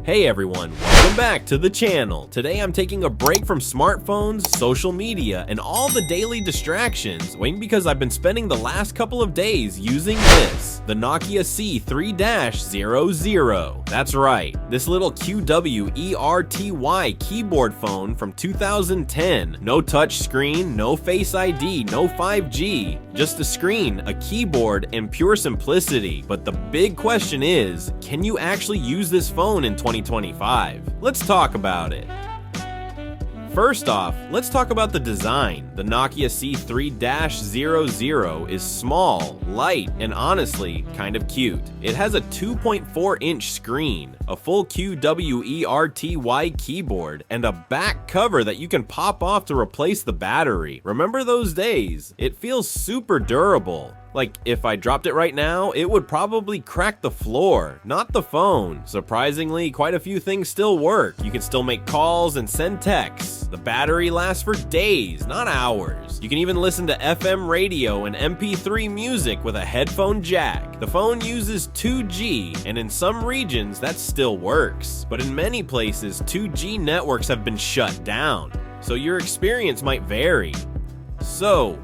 Hey everyone, welcome back to the channel. Today I'm taking a break from smartphones, social media, and all the daily distractions, because I've been spending the last couple of days using this, the Nokia C3-00. That's right, this little QWERTY keyboard phone from 2010. No touch screen, no Face ID, no 5G, just a screen, a keyboard, and pure simplicity. But the big question is, can you actually use this phone in 2025? Let's talk about it. First off, let's talk about the design. The Nokia C3-00 is small, light, and honestly, kind of cute. It has a 2.4-inch screen, a full QWERTY keyboard, and a back cover that you can pop off to replace the battery. Remember those days? It feels super durable. Like, if I dropped it right now, it would probably crack the floor, not the phone. Surprisingly, quite a few things still work. You can still make calls and send texts. The battery lasts for days, not hours. You can even listen to FM radio and MP3 music with a headphone jack. The phone uses 2G, and in some regions, that still works. But in many places, 2G networks have been shut down, so your experience might vary. So,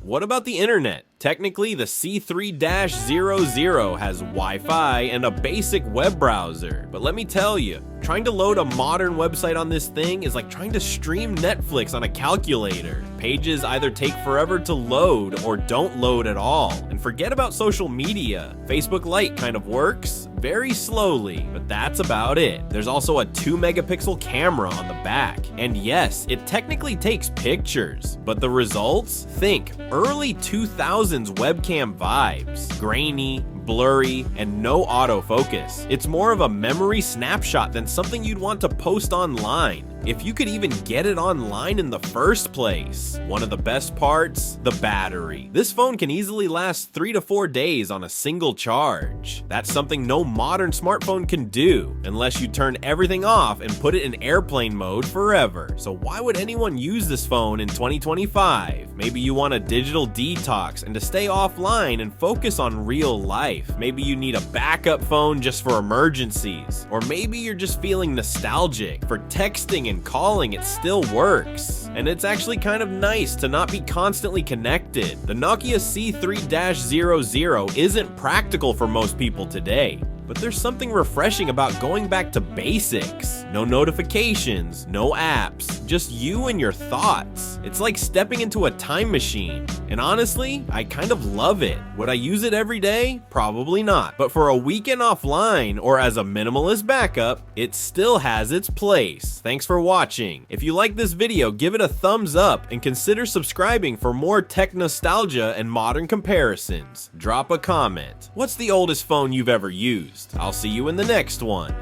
what about the internet? Technically, the C3-00 has Wi-Fi and a basic web browser, but let me tell you, trying to load a modern website on this thing is like trying to stream Netflix on a calculator. Pages either take forever to load or don't load at all. And forget about social media. Facebook Lite kind of works, very slowly, but that's about it. There's also a 2-megapixel camera on the back. And yes, it technically takes pictures, but the results? Think early 2000s webcam vibes. Grainy, blurry, and no autofocus. It's more of a memory snapshot than something you'd want to post online, if you could even get it online in the first place. One of the best parts, the battery. This phone can easily last 3 to 4 days on a single charge. That's something no modern smartphone can do, unless you turn everything off and put it in airplane mode forever. So why would anyone use this phone in 2025? Maybe you want a digital detox and to stay offline and focus on real life. Maybe you need a backup phone just for emergencies. Or maybe you're just feeling nostalgic. For texting and calling, it still works. And it's actually kind of nice to not be constantly connected. The Nokia C3-00 isn't practical for most people today, but there's something refreshing about going back to basics. No notifications, no apps, just you and your thoughts. It's like stepping into a time machine. And honestly, I kind of love it. Would I use it every day? Probably not. But for a weekend offline or as a minimalist backup, it still has its place. Thanks for watching. If you like this video, give it a thumbs up and consider subscribing for more tech nostalgia and modern comparisons. Drop a comment. What's the oldest phone you've ever used? I'll see you in the next one.